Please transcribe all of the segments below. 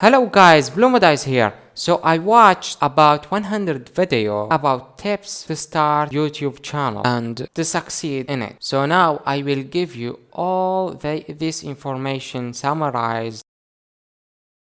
Hello guys, blueMoDize here. So I watched about 100 video about tips to start YouTube channel and to succeed in it. So now I will give you all this information summarized.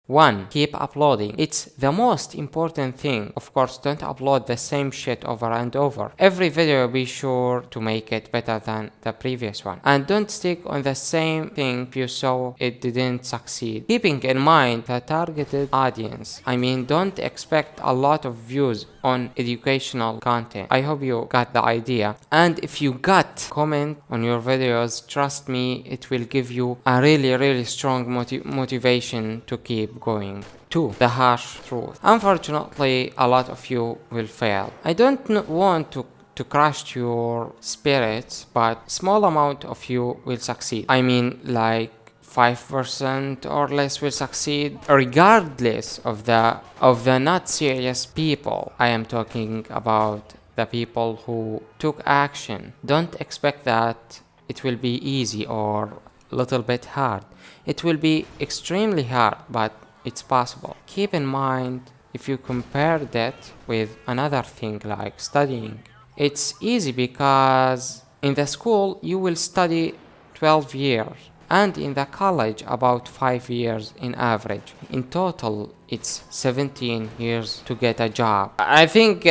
1. Keep uploading. It's the most important thing. Of course, don't upload the same shit over and over. Every video be sure to make it better than the previous one. And don't stick on the same thing if you saw it didn't succeed. Keeping in mind the targeted audience. I mean, don't expect a lot of views on educational content. I hope you got the idea. And if you got comment on your videos, trust me, it will give you a really strong motivation to keep going. 2. The harsh truth. Unfortunately, a lot of you will fail. I don't want to crush your spirits, but small amount of you will succeed. I mean, like 5% or less will succeed, regardless of the not serious people. I am talking about the people who took action. Don't expect that it will be easy or little bit hard. It will be extremely hard, but it's possible. Keep in mind, if you compare that with another thing like studying, it's easy because in the school you will study 12 years and in the college about 5 years in average. In total it's 17 years to get a job. I think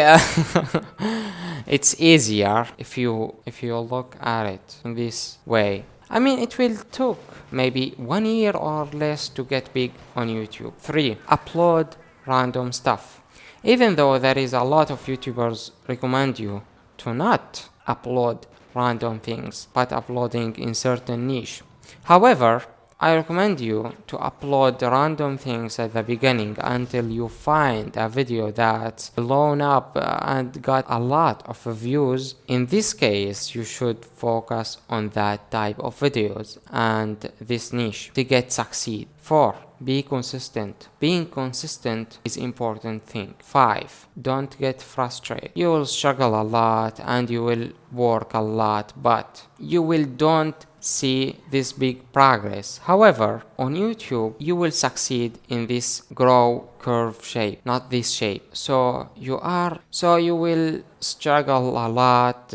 it's easier if you look at it in this way. I mean, it will took maybe 1 year or less to get big on YouTube. 3. Upload random stuff. Even though there is a lot of YouTubers recommend you to not upload random things, but uploading in certain niche. However, I recommend you to upload random things at the beginning until you find a video that's blown up and got a lot of views. In this case, you should focus on that type of videos and this niche to get succeed. 4. Be consistent. Being consistent is important thing. 5. Don't get frustrated. You will struggle a lot and you will work a lot, but you will don't see this big progress. However, on YouTube, you will succeed in this grow curve shape, not this shape. So you will struggle a lot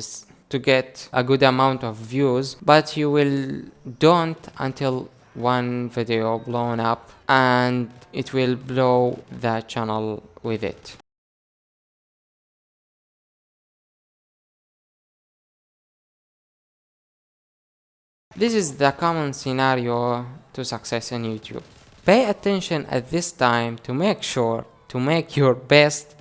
to get a good amount of views, but you will don't until one video blown up and it will blow the channel with it. This is the common scenario to success in YouTube. Pay attention at this time to make sure to make your best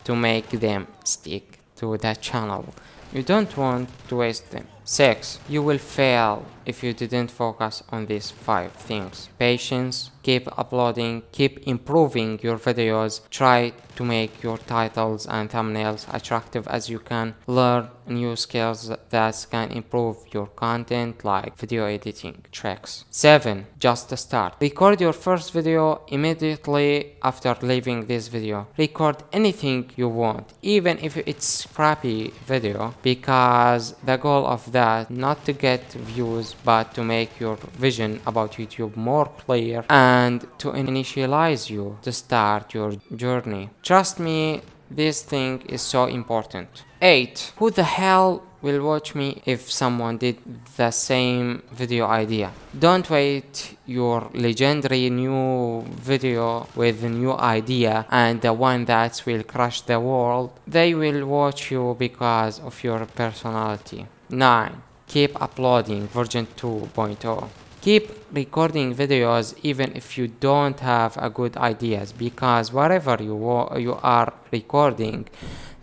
to make them stick to the channel. You don't want to waste them. 6. You will fail if you didn't focus on these 5 things. Patience, keep uploading, keep improving your videos, try to make your titles and thumbnails attractive as you can, learn new skills that can improve your content like video editing tricks. 7. Just start. Record your first video immediately after leaving this video. Record anything you want, even if it's crappy video, because the goal of that not to get views but to make your vision about YouTube more clear and to initialize you to start your journey. Trust me, this thing is so important. 8. Who the hell will watch me if someone did the same video idea? Don't wait your legendary new video with a new idea and the one that will crush the world. They will watch you because of your personality. 9. Keep uploading version 2.0. Keep recording videos even if you don't have a good ideas, because whatever you are recording,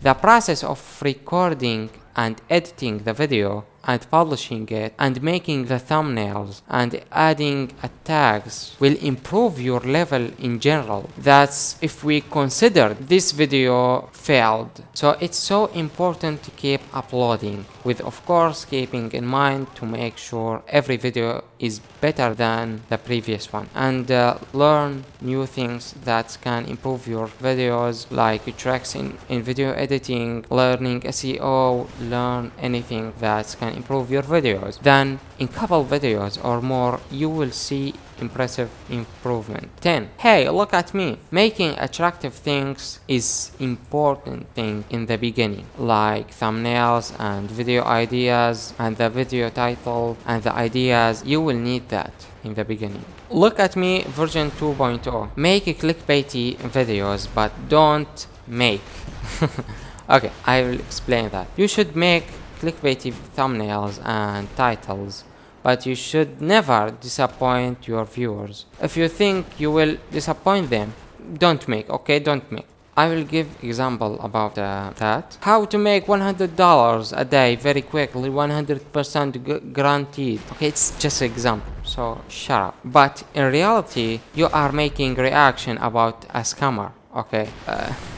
the process of recording and editing the video and publishing it and making the thumbnails and adding tags will improve your level in general. That's if we consider this video failed. So it's so important to keep uploading, with of course keeping in mind to make sure every video is better than the previous one, and learn new things that can improve your videos, like tricks in video editing, learning SEO, learn anything that can improve your videos. Then in couple videos or more you will see impressive improvement. 10. Hey, look at me. Making attractive things is important thing in the beginning, like thumbnails and video ideas and the video title and the ideas. You will need that in the beginning. Look at me version 2.0. Make clickbaity videos, but don't make. Okay, I will explain that. You should make clickbaity thumbnails and titles, but you should never disappoint your viewers. If you think you will disappoint them, don't make, okay? Don't make. I will give example about that. How to make $100 a day very quickly, 100% guaranteed. Okay, it's just an example, so shut up. But in reality, you are making reaction about a scammer. Okay,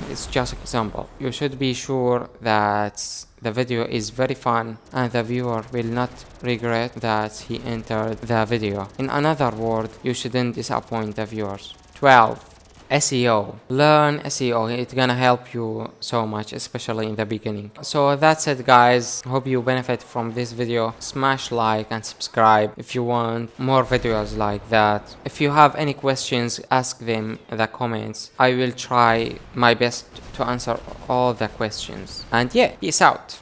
it's just an example. You should be sure that the video is very fun and the viewer will not regret that he entered the video. In another word, you shouldn't disappoint the viewers. 12. SEO. Learn SEO. It's gonna help you so much, especially in the beginning. So that's it, guys. Hope you benefit from this video. Smash like and subscribe if you want more videos like that. If you have any questions, ask them in the comments. I will try my best to answer all the questions. And yeah, peace out.